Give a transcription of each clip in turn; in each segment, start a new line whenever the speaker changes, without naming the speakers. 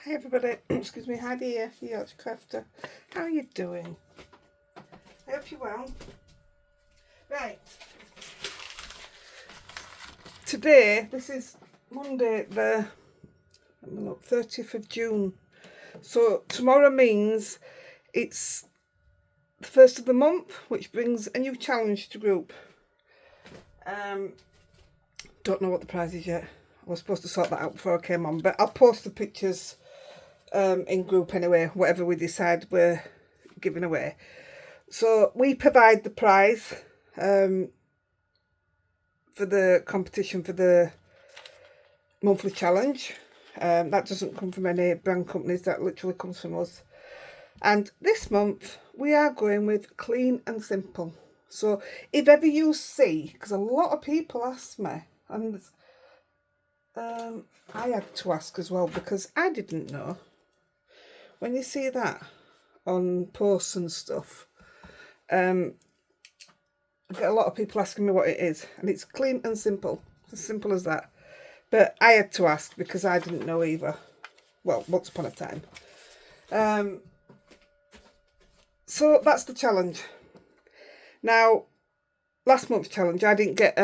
Hi everybody, excuse me, Heidi here, the Yorkshire Crafter. How are you doing? I hope you're well. Right, today, this is Monday the 30th of June. So tomorrow means it's the first of the month, which brings a new challenge to group. Don't know what the prize is yet. I was supposed to sort that out before I came on, but I'll post the pictures in group anyway, whatever we decide we're giving away. So we provide the prize for the competition for the monthly challenge. That doesn't come from any brand companies, that literally comes from us. And this month we are going with clean and simple. So if ever you see, because a lot of people ask me, and I had to ask as well because I didn't know. When you see that on posts and stuff, I get a lot of people asking me what it is, and it's clean and simple. It's as simple as that. But I had to ask because I didn't know either. Well, once upon a time. So that's the challenge. Now, last month's challenge, I didn't get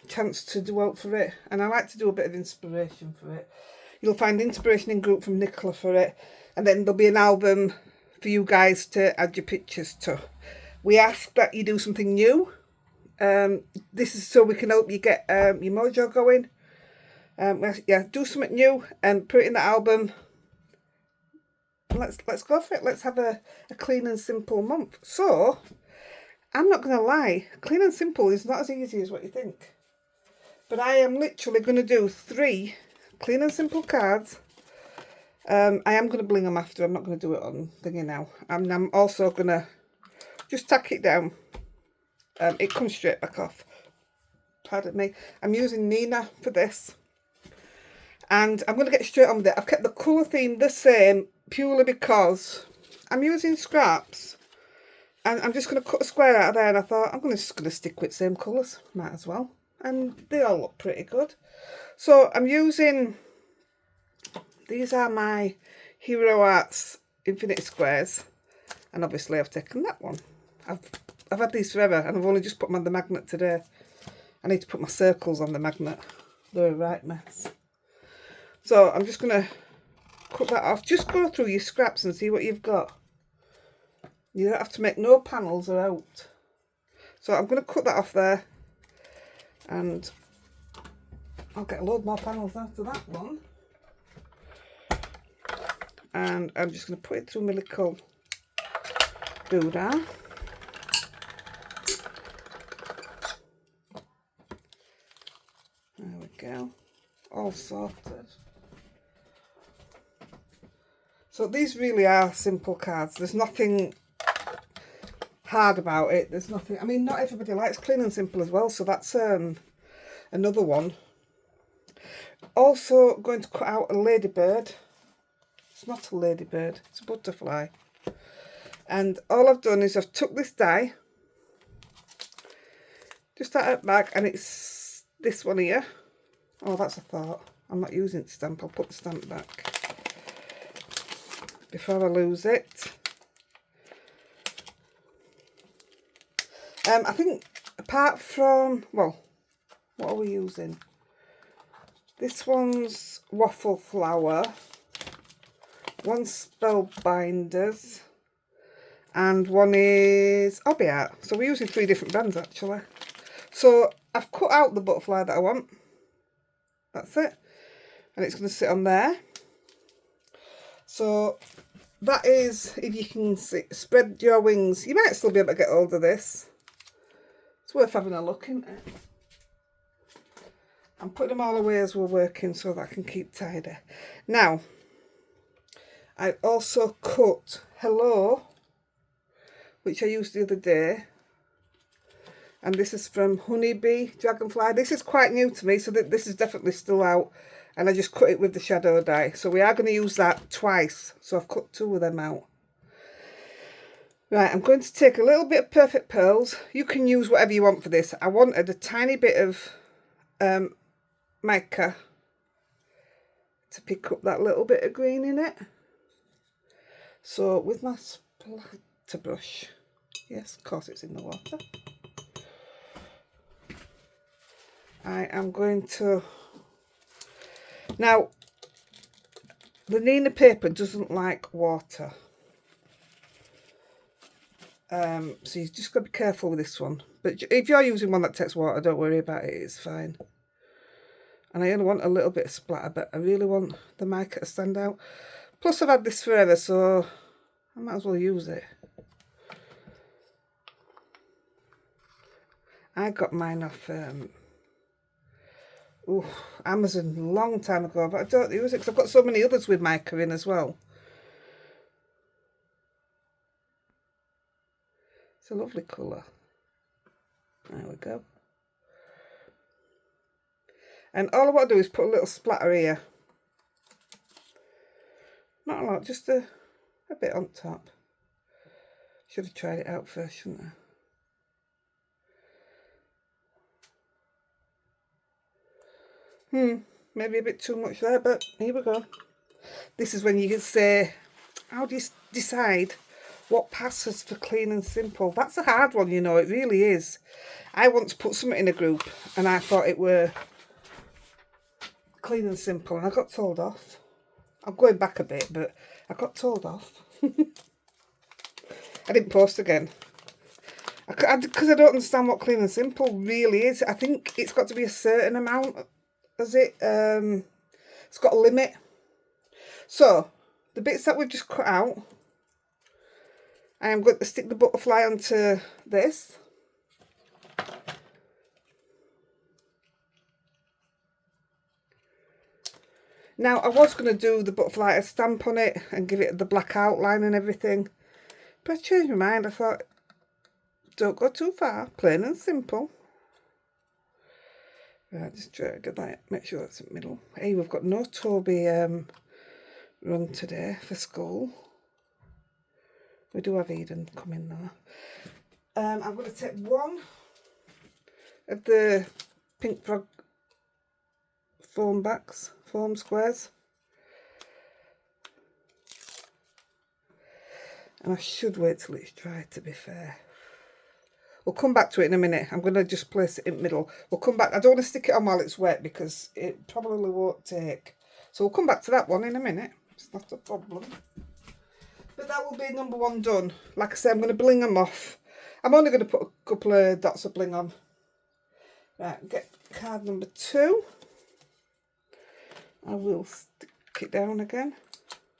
chance to do out for it, and I like to do a bit of inspiration for it. You'll find inspiration in group from Nicola for it, and then there'll be an album for you guys to add your pictures to. We ask that you do something new. This is so we can help you get your mojo going. Yeah, do something new and put it in the album. Let's go for it. Let's have a clean and simple month. So, I'm not going to lie, clean and simple is not as easy as what you think. But I am literally going to do 3 clean and simple cards. I am going to bling them after. I'm not going to do it on thingy now. And I'm also going to just tack it down. It comes straight back off. Pardon me. I'm using Nina for this. And I'm going to get straight on with it. I've kept the colour theme the same purely because I'm using scraps. And I'm just going to cut a square out of there. And I thought, I'm just going to stick with the same colours. Might as well. And they all look pretty good. So I'm using... These are my Hero Arts Infinity Squares. And obviously I've taken that one. I've had these forever and I've only just put them on the magnet today. I need to put my circles on the magnet. They're a right mess. So I'm just going to cut that off. Just go through your scraps and see what you've got. You don't have to make no panels or out. So I'm going to cut that off there. And I'll get a load more panels after that one. And I'm just going to put it through my little doodah. There we go. All sorted. So these really are simple cards. There's nothing hard about it. There's nothing... I mean, not everybody likes clean and simple as well. So that's another one. Also going to cut out a ladybird. It's not a ladybird, it's a butterfly. And all I've done is I've took this die, just out it back, and it's this one here. Oh, that's a thought. I'm not using the stamp, I'll put the stamp back before I lose it. I think apart from, well, what are we using? This one's waffle flour. One Spellbinders, and one is Hobby Art. So we're using 3 different brands actually. So I've cut out the butterfly that I want. That's it. And it's going to sit on there. So that is, if you can see, spread your wings. You might still be able to get hold of this. It's worth having a look, isn't it? I'm putting them all away as we're working so that I can keep tidy. Now, I also cut Hello, which I used the other day. And this is from Honeybee Dragonfly. This is quite new to me, so this is definitely still out. And I just cut it with the shadow die. So we are going to use that twice. So I've cut 2 of them out. Right, I'm going to take a little bit of Perfect Pearls. You can use whatever you want for this. I wanted a tiny bit of mica to pick up that little bit of green in it. So with my splatter brush, yes, of course it's in the water, I am going to, now the Nina paper doesn't like water, so you've just got to be careful with this one. But if you're using one that takes water, don't worry about it, it's fine. And I only want a little bit of splatter, but I really want the mica to stand out. Plus I've had this forever, so I might as well use it. I got mine off Amazon a long time ago, but I don't use it because I've got so many others with mica in as well. It's a lovely colour. There we go. And all I want to do is put a little splatter here. Not a lot, just a bit on top. Should have tried it out first, shouldn't I? Maybe a bit too much there, but here we go. This is when you can say, how do you decide what passes for clean and simple? That's a hard one, you know, it really is. I want to put something in a group and I thought it were clean and simple, and I got told off. I'm going back a bit, but I got told off. I didn't post again. Because I don't understand what clean and simple really is. I think it's got to be a certain amount, has it? It's got a limit. So, the bits that we've just cut out, I am going to stick the butterfly onto this. Now, I was going to do the butterfly a stamp on it and give it the black outline and everything. But I changed my mind. I thought, don't go too far. Plain and simple. Right, just try to get that. Make sure that's in the middle. Hey, we've got no Toby run today for school. We do have Eden coming though. I'm going to take one of the Pink Frog foam squares, and I should wait till it's dry, to be fair. We'll come back to it in a minute. I'm going to just place it in the middle. We'll come back. I don't want to stick it on while it's wet because it probably won't take. So we'll come back to that one in a minute. It's not a problem. But that will be number one done. Like I said, I'm going to bling them off. I'm only going to put a couple of dots of bling on. Right, get card number 2. I will stick it down again.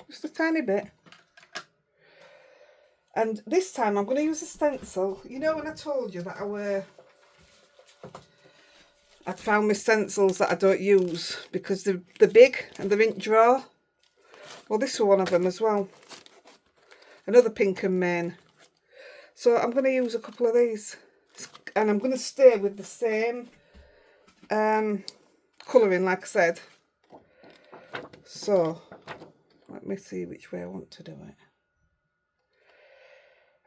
Just a tiny bit. And this time I'm going to use a stencil. You know when I told you that I'd found my stencils that I don't use because they're big and they're in drawer? Well, this was one of them as well. Another pink and main. So I'm going to use a couple of these. And I'm going to stay with the same colouring, like I said. So, let me see which way I want to do it.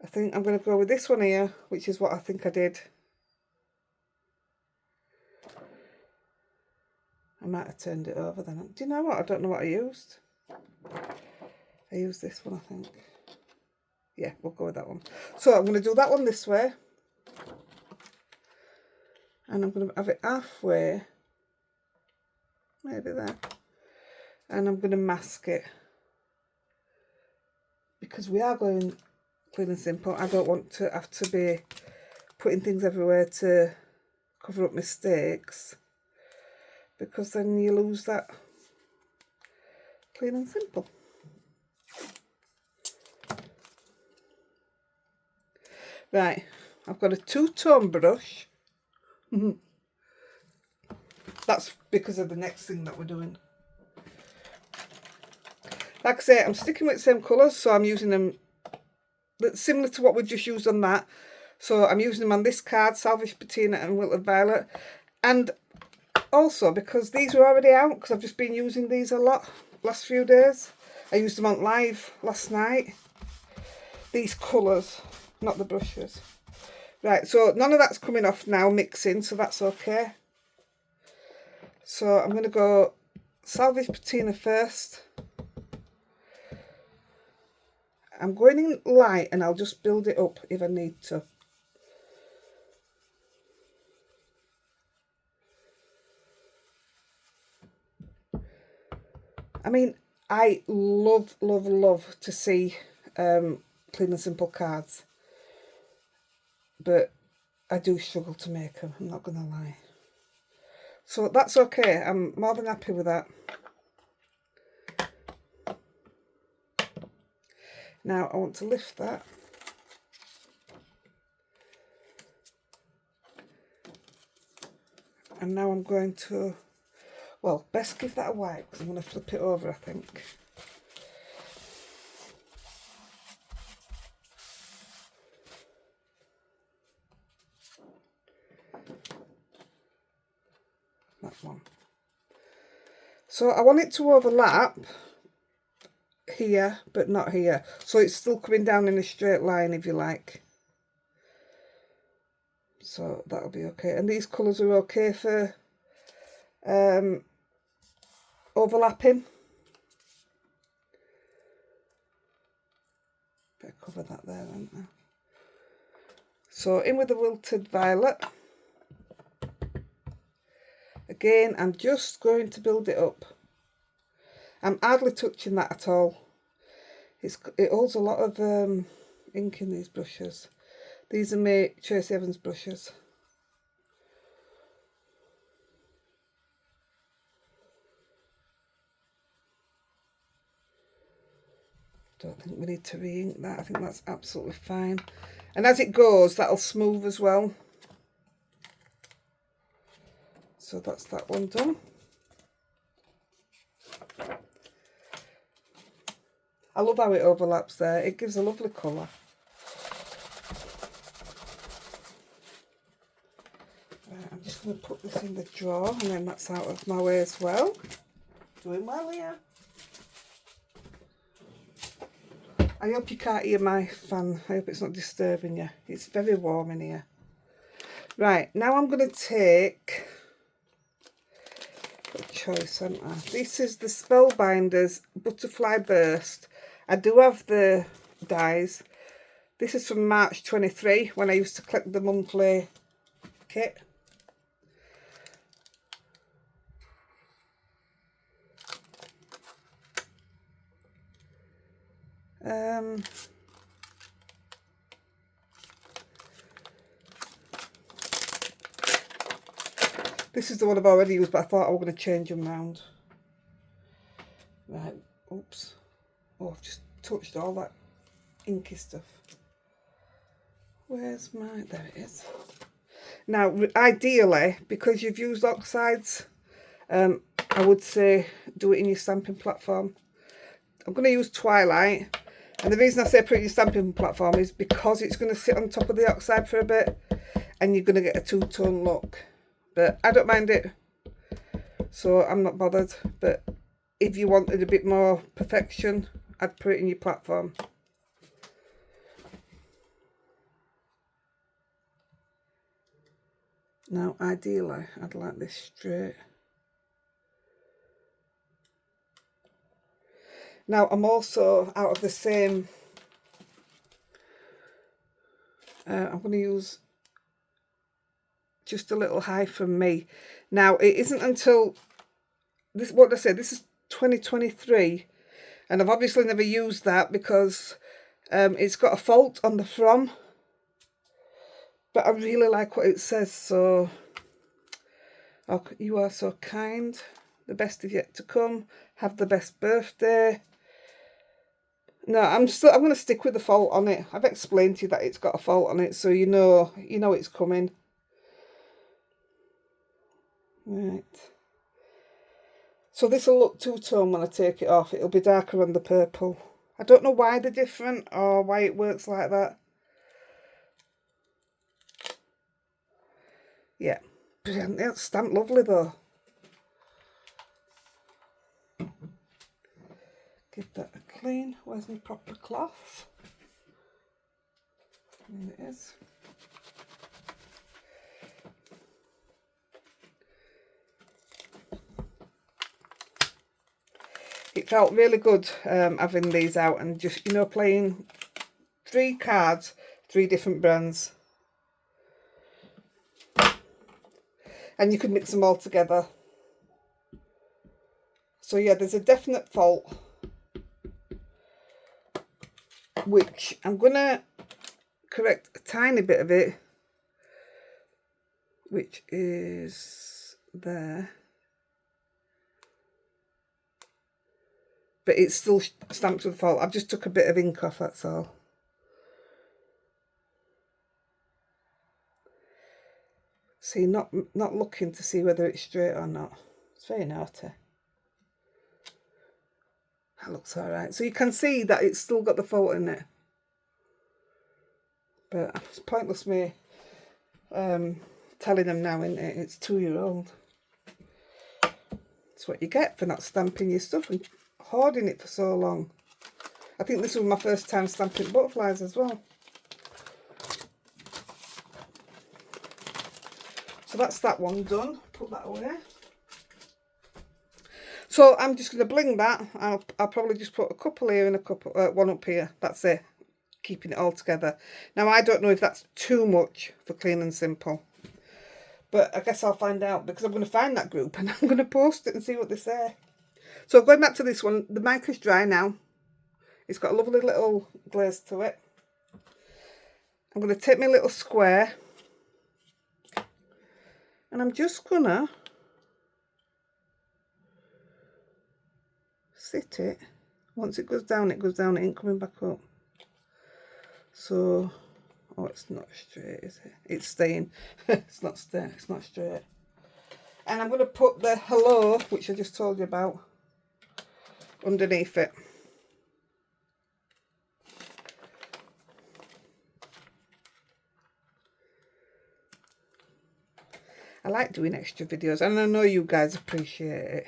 I think I'm going to go with this one here, which is what I think I did. I might have turned it over then. Do you know what? I don't know what I used. I used this one, I think. Yeah, we'll go with that one. So I'm going to do that one this way. And I'm going to have it halfway. Maybe there. And I'm going to mask it. Because we are going clean and simple. I don't want to have to be putting things everywhere to cover up mistakes. Because then you lose that clean and simple. Right, I've got a 2-tone brush. That's because of the next thing that we're doing. Like I say, I'm sticking with the same colours, so I'm using them similar to what we just used on that. So I'm using them on this card, Salvage Patina and Wilted Violet. And also, because these were already out, because I've just been using these a lot last few days. I used them on live last night. These colours, not the brushes. Right, so none of that's coming off now, mixing, so that's okay. So I'm going to go salvage patina first. I'm going in light and I'll just build it up if I need to. I mean, I love, love, love to see clean and simple cards, but I do struggle to make them, I'm not going to lie. So that's okay, I'm more than happy with that. Now I want to lift that. And now I'm going to, well, best give that a wipe because I'm going to flip it over, I think. That one. So I want it to overlap here, but not here. So it's still coming down in a straight line, if you like. So that'll be okay. And these colours are okay for overlapping. Better cover that there, won't I? So in with the wilted violet. Again, I'm just going to build it up. I'm hardly touching that at all. It holds a lot of ink in these brushes. These are my Tracy Evans brushes. Don't think we need to re-ink that. I think that's absolutely fine. And as it goes, that'll smooth as well. So that's that one done. I love how it overlaps there. It gives a lovely colour. Right, I'm just going to put this in the drawer and then that's out of my way as well. Doing well here. I hope you can't hear my fan. I hope it's not disturbing you. It's very warm in here. Right, now I'm going to take... Got a choice, haven't I? This is the Spellbinders Butterfly Burst. I do have the dies. This is from March 23 when I used to collect the monthly kit. This is the one I've already used, but I thought I was going to change them round. Right, oops. Oh, I've just touched all that inky stuff. Where's my... There it is. Now, ideally, because you've used oxides, I would say do it in your stamping platform. I'm going to use Twilight. And the reason I say put it in your stamping platform is because it's going to sit on top of the oxide for a bit. And you're going to get a two-tone look. But I don't mind it. So I'm not bothered. But if you wanted a bit more perfection, I'd put it in your platform. Now, ideally, I'd like this straight. Now, I'm also out of the same... I'm going to use just a little high from me. Now, it isn't until... this. What did I say? This is 2023. And I've obviously never used that because it's got a fault on the from. But I really like what it says, so... Oh, you are so kind. The best is yet to come. Have the best birthday. No, I'm going to stick with the fault on it. I've explained to you that it's got a fault on it, so you know it's coming. Right. So this will look two-tone when I take it off. It'll be darker on the purple. I don't know why they're different or why it works like that. Yeah. Brilliant. It's stamped lovely though. Give that a clean. Where's my proper cloth? There it is. it felt really good having these out and just, you know, playing 3 cards, 3 different brands. And you could mix them all together. So yeah, there's a definite fault, which I'm going to correct a tiny bit of it, which is there. But it's still stamped with fault. I've just took a bit of ink off, that's all. See, not looking to see whether it's straight or not. It's very naughty. That looks alright. So you can see that it's still got the fault in it. But it's pointless me telling them now, isn't it? It's 2-year-old. That's what you get for not stamping your stuff and hoarding it for so long. I think this was my first time stamping butterflies as well. So that's that one done. Put that away. So I'm just going to bling that. I'll probably just put a couple here and a couple, one up here. That's it. Keeping it all together. Now I don't know if that's too much for Clean and Simple. But I guess I'll find out, because I'm going to find that group and I'm going to post it and see what they say. So going back to this one, the mica's dry now. It's got a lovely little glaze to it. I'm going to take my little square and I'm just going to sit it. Once it goes down, it ain't coming back up. So, oh, it's not straight, is it? It's staying. It's not straight. It's not straight. And I'm going to put the hello, which I just told you about, underneath it. I like doing extra videos, and I know you guys appreciate it.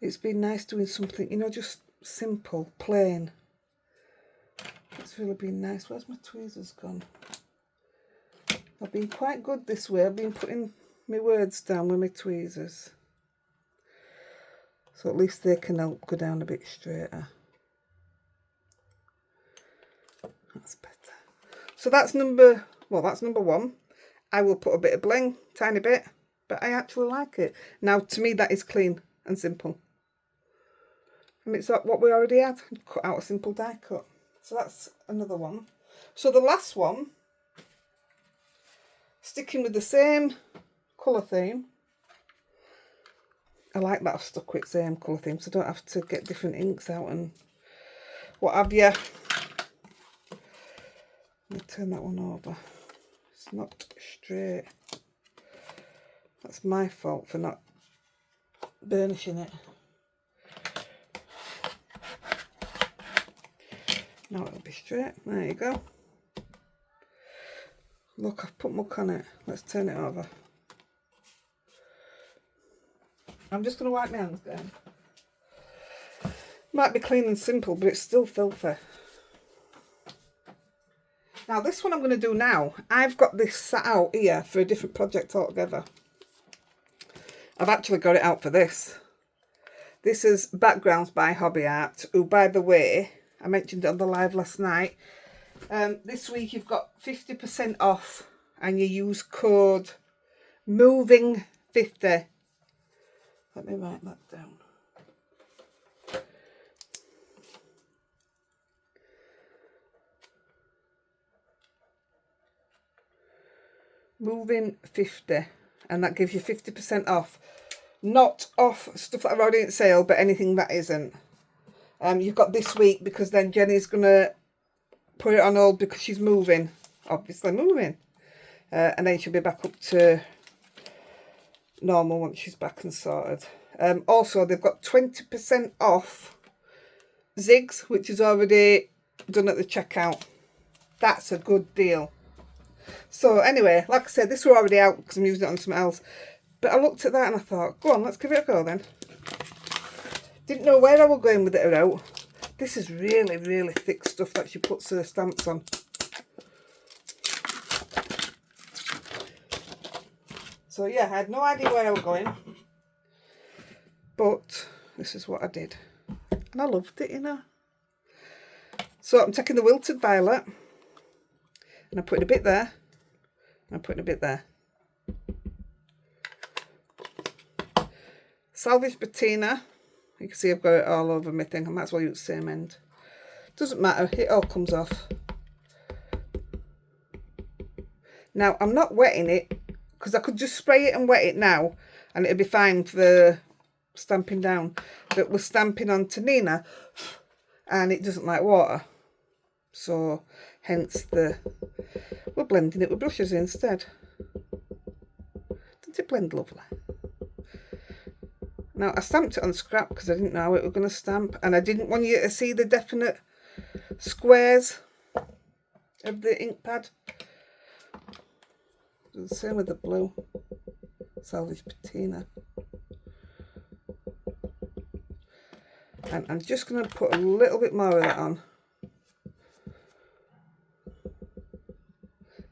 It's been nice doing something, you know, just simple, plain. It's really been nice. Where's my tweezers gone? I've been quite good this way. I've been putting my words down with my tweezers. So at least they can help go down a bit straighter. That's better. So that's number one. I will put a bit of bling, tiny bit, but I actually like it. Now, to me, that is clean and simple. And it's like what we already had, cut out a simple die cut. So that's another one. So the last one, sticking with the same colour theme. I like that I've stuck with the same colour theme, so I don't have to get different inks out and what have you. Let me turn that one over. It's not straight. That's my fault for not burnishing it. Now it'll be straight. There you go. Look, I've put muck on it. Let's turn it over. I'm just going to wipe my hands down. Might be clean and simple, but it's still filthy. Now this one I'm going to do now. I've got this sat out here for a different project altogether. I've actually got it out for this. This is Backgrounds by Hobby Art, who, by the way, I mentioned it on the live last night. This week you've got 50% off and you use code MOVING50. Let me write that down. Moving50, and that gives you 50% off. Not off stuff that I've already in sale, but anything that isn't. You've got this week because then Jenny's going to put it on hold because she's moving. Obviously moving. And then she'll be back up to normal once she's back and sorted. Also, they've got 20% off Zigs, which is already done at the checkout. That's a good deal. So anyway, like I said, this were already out because I'm using it on something else. But I looked at that and I thought, go on, let's give it a go then. Didn't know where I was going with it or out. This is really, really thick stuff that she puts her stamps on. So yeah, I had no idea where I was going. But this is what I did. And I loved it, you know. So I'm taking the wilted violet and I'm putting a bit there and I'm putting a bit there. Salvage patina. You can see I've got it all over my thing. I might as well use the same end. Doesn't matter, it all comes off. Now I'm not wetting it because I could just spray it and wet it now and it'd be fine for stamping down. But we're stamping on Nina and it doesn't like water. So hence we're blending it with brushes instead. Doesn't it blend lovely? Now I stamped it on scrap because I didn't know how it was going to stamp and I didn't want you to see the definite squares of the ink pad. Do the same with the blue. Salvage patina. And I'm just going to put a little bit more of that on.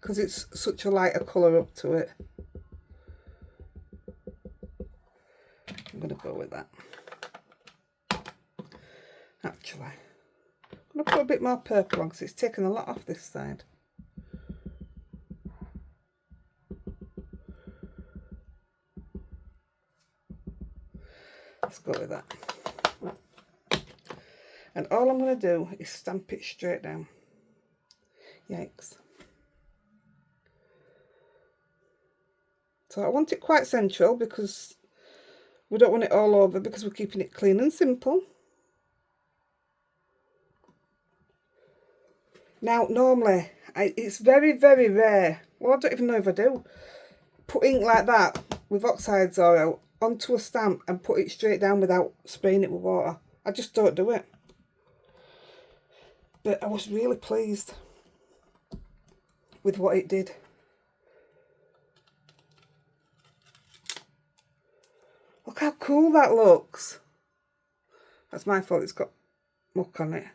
Because it's such a lighter colour up to it. I'm going to go with that. Actually, I'm going to put a bit more purple on because it's taken a lot off this side. Let's go with that. And all I'm going to do is stamp it straight down. Yikes. So I want it quite central because we don't want it all over because we're keeping it clean and simple. Now normally, it's very, very rare, well I don't even know if I do, put ink like that with oxides oil onto a stamp and put it straight down without spraying it with water. I just don't do it. But I was really pleased with what it did. Look how cool that looks. That's my fault, it's got muck on it.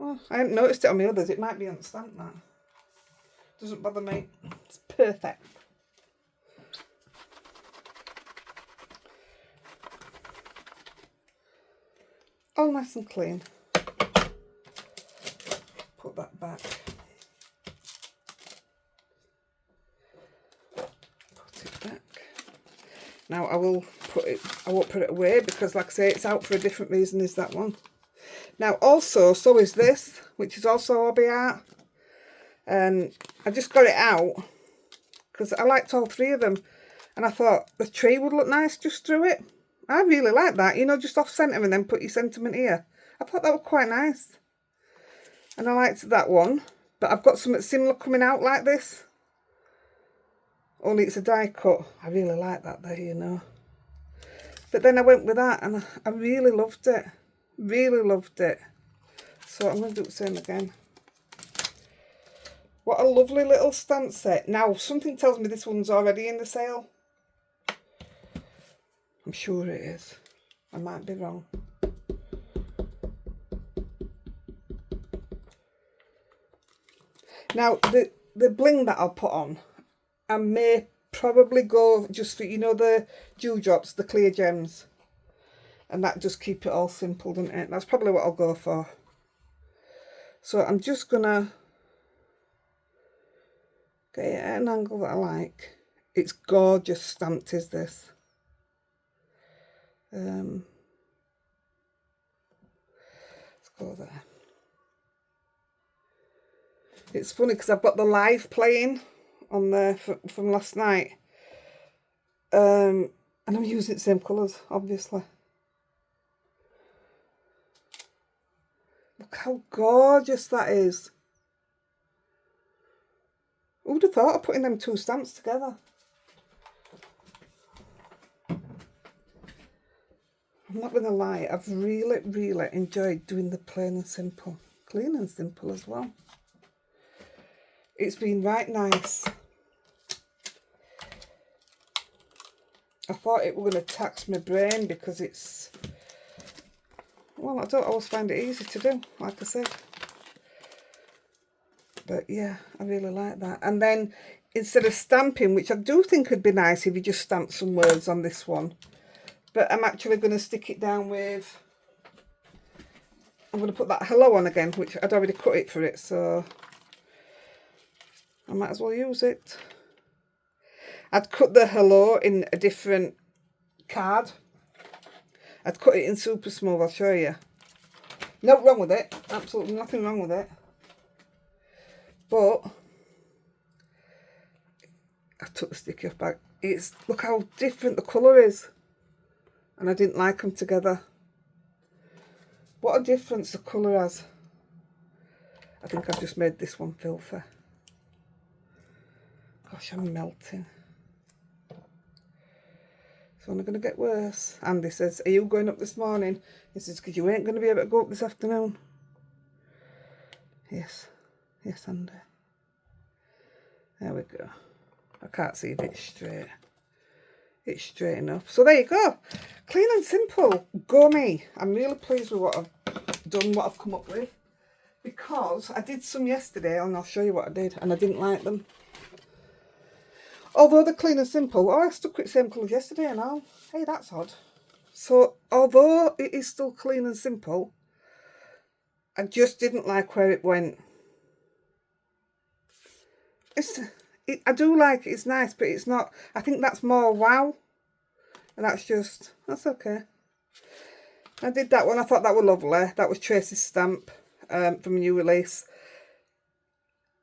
Oh, I hadn't noticed it on the others. It might be on stamp that. Doesn't bother me. It's perfect. All nice and clean. Put that back. Put it back. Now I won't put it away because like I say, it's out for a different reason as that one. Now also, so is this, which is also hobby art. And I just got it out because I liked all three of them. And I thought the tree would look nice just through it. I really like that, you know, just off centre and then put your sentiment here. I thought that was quite nice. And I liked that one. But I've got something similar coming out like this. Only it's a die cut. I really like that there, you know. But then I went with that and I really loved it. Really loved it. So I'm going to do the same again. What a lovely little stamp set. Now, something tells me this one's already in the sale. I'm sure it is. I might be wrong. Now, the bling that I'll put on, I may probably go just for, you know, the dewdrops, the clear gems. And that just keep it all simple, doesn't it? That's probably what I'll go for. So I'm just going to get it at an angle that I like. It's gorgeous stamped, is this. Let's go there. It's funny because I've got the live playing on there from last night. And I'm using the same colours, obviously. Look how gorgeous that is. Who would have thought of putting them two stamps together? I'm not going to lie, I've really, really enjoyed doing the plain and simple. Clean and simple as well. It's been right nice. I thought it was going to tax my brain because it's, well, I don't always find it easy to do, like I said. But yeah, I really like that. And then instead of stamping, which I do think would be nice if you just stamped some words on this one. But I'm actually going to stick it down with, I'm going to put that hello on again, which I'd already cut it for it, so I might as well use it. I'd cut the hello in a different card. I'd cut it in super small, I'll show you. No wrong with it, absolutely nothing wrong with it. But I took the sticky off back. It's, look how different the colour is. And I didn't like them together. What a difference the colour has. I think I've just made this one filthy. Gosh, I'm melting. It's only going to get worse. Andy says, are you going up this morning? He says, because you ain't going to be able to go up this afternoon. Yes. Yes, Andy. There we go. I can't see if it's straight. It's straight enough. So there you go. Clean and simple. Go me. I'm really pleased with what I've done, what I've come up with. Because I did some yesterday, and I'll show you what I did, and I didn't like them. Although they're clean and simple. Oh, I stuck with the same colours yesterday and all. Hey, that's odd. So, although it is still clean and simple, I just didn't like where it went. I do like it, it's nice, but it's not, I think that's more wow. And that's okay. I did that one, I thought that was lovely. That was Tracy's stamp from a new release.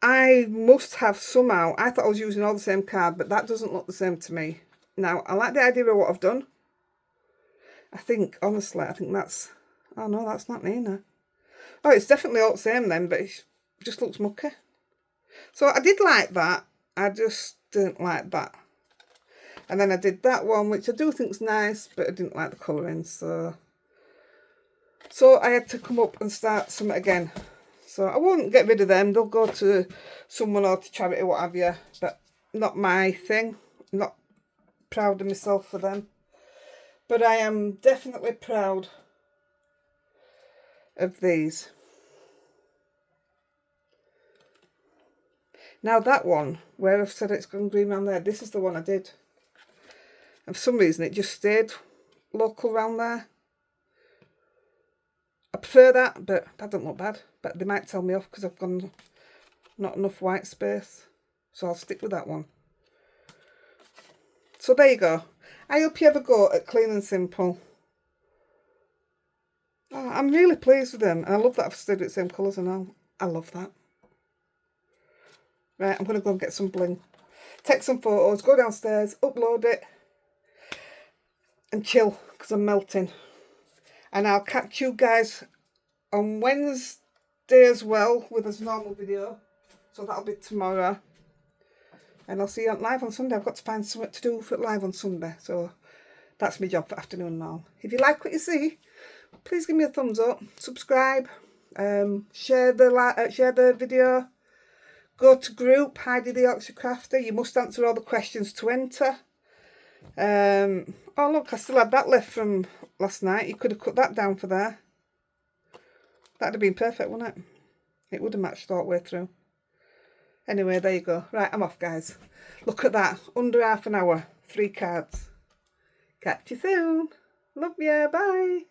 I must have somehow, I thought I was using all the same card, but that doesn't look the same to me. Now, I like the idea of what I've done. I think, honestly, I think that's, oh no, that's not Nina. Oh, it's definitely all the same then, but it just looks mucky. So I did like that. I just didn't like that. And then I did that one, which I do think's nice, but I didn't like the colouring, so I had to come up and start something again. So I won't get rid of them. They'll go to someone or to charity, what have you, but not my thing. I'm not proud of myself for them. But I am definitely proud of these. Now that one, where I've said it's gone green around there, this is the one I did. And for some reason it just stayed local round there. I prefer that, but that doesn't look bad. But they might tell me off because I've gone not enough white space. So I'll stick with that one. So there you go. I hope you have a go at Clean and Simple. Oh, I'm really pleased with them. And I love that I've stayed with the same colours and all. I love that. Right, I'm going to go and get some bling. Take some photos, go downstairs, upload it. And chill, because I'm melting. And I'll catch you guys on Wednesday as well with this normal video. So that'll be tomorrow. And I'll see you live on Sunday. I've got to find something to do for live on Sunday. So that's my job for afternoon now. If you like what you see, please give me a thumbs up. Subscribe. Share the video. Go to group, Heidi-The Yorkshire Crafter. You must answer all the questions to enter. Oh look, I still had that left from last night. You could have cut that down for there. That'd have been perfect, wouldn't it? It would have matched all the way through. Anyway, there you go. Right, I'm off, guys. Look at that. Under half an hour. 3 cards. Catch you soon. Love you. Bye.